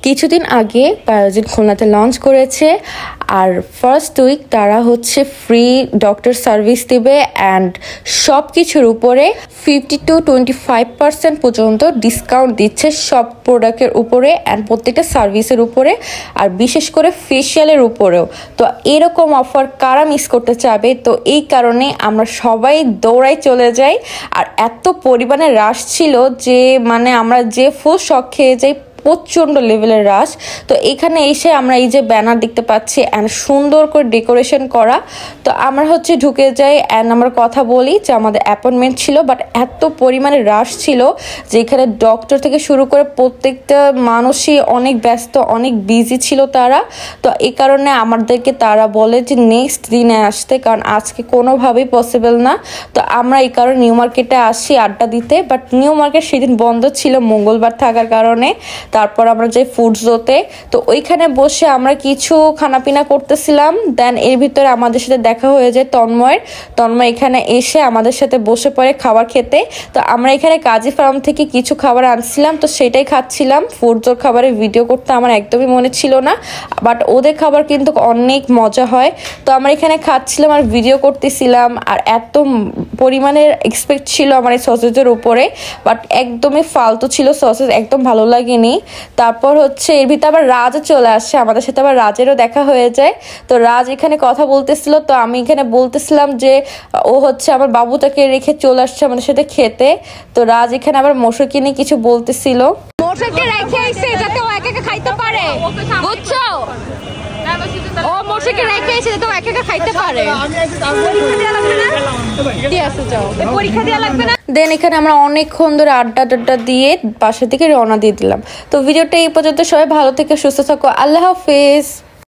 কিছুদিন আগে বায়োজিন খুলনাতে লঞ্চ করেছে আর ফার্স্ট উইক তারা হচ্ছে ফ্রি ডক্টর সার্ভিস দিবে অ্যান্ড সব কিছুর উপরে 50 to 25% পর্যন্ত ডিসকাউন্ট দিচ্ছে সব প্রোডাক্টের উপরে অ্যান্ড প্রত্যেকটা সার্ভিসের উপরে আর বিশেষ করে ফেশিয়ালের উপরেও। তো এরকম অফার কারা মিস করতে চাবে? তো এই কারণে আমরা সবাই দৌড়াই চলে যাই আর এত পরিমাণে রাশ ছিল যে মানে আমরা যে ফুল শক খেয়ে যাই, প্রচণ্ড লেভেলের রাশ। তো এখানে এসে আমরা এই যে ব্যানার দেখতে পাচ্ছি অ্যান্ড সুন্দর করে ডেকোরেশন করা, তো আমরা হচ্ছে ঢুকে যাই অ্যান্ড আমরা কথা বলি যে আমাদের অ্যাপয়েন্টমেন্ট ছিল, বাট এত পরিমাণে রাশ ছিল যে এখানে ডক্টর থেকে শুরু করে প্রত্যেকটা মানুষই অনেক ব্যস্ত, অনেক বিজি ছিল তারা। তো এই কারণে আমাদেরকে তারা বলে যে নেক্সট দিনে আসতে, কারণ আজকে কোনোভাবেই পসিবল না। তো আমরা এই কারণে নিউ মার্কেটে আসি আড্ডা দিতে, বাট নিউ মার্কেট সেদিন বন্ধ ছিল মঙ্গলবার থাকার কারণে। তারপর আমরা যাই ফুড জোতে, তো ওইখানে বসে আমরা কিছু খানাপিনা করতেছিলাম। দেন এর ভিতরে আমাদের সাথে দেখা হয়ে যায় তন্ময় এখানে এসে আমাদের সাথে বসে পড়ে খাবার খেতে। তো আমরা এখানে কাজী ফার্ম থেকে কিছু খাবার আনছিলাম, তো সেটাই খাচ্ছিলাম। ফুড জোর খাবারের ভিডিও করতে আমার একদমই মনে ছিল না, বাট ওদের খাবার কিন্তু অনেক মজা হয়। তো আমরা এখানে খাচ্ছিলাম আর ভিডিও করতেছিলাম আর এত পরিমাণের এক্সপেক্ট ছিল আমার এই সসেজের উপরে, বাট একদমই ফালতু ছিল সসেজ, একদম ভালো লাগেনি। তারপর হচ্ছে এর ভিতরে আবার রাজও চলে আসে, আমাদের সাথে আবার রাজেরও দেখা হয়ে যায়। তো রাজ এখানে কথা বলতেছিল, তো আমি এখানে বলতেছিলাম যে ও হচ্ছে আমার বাবুটাকে রেখে চলে আসছে আমাদের সাথে খেতে। তো রাজ এখানে আবার মশাকে নিয়ে কিছু বলতেছিল, মশাকে রেখে আইছে যাতে ও একা একা খাইতে পারে, বুঝছো? ও মশাকে রেখে আইছে যাতে ও একা একা খাইতে পারে। পরীক্ষা দেওয়া লাগবে না। দেন এখানে আমরা অনেকক্ষণ ধরে আড্ডা দিয়ে বাসা থেকে রওনা দিয়ে দিলাম। তো ভিডিওটা এই পর্যন্ত, সবাই ভালো থেকে সুস্থ থাকো, আল্লাহ হাফেজ।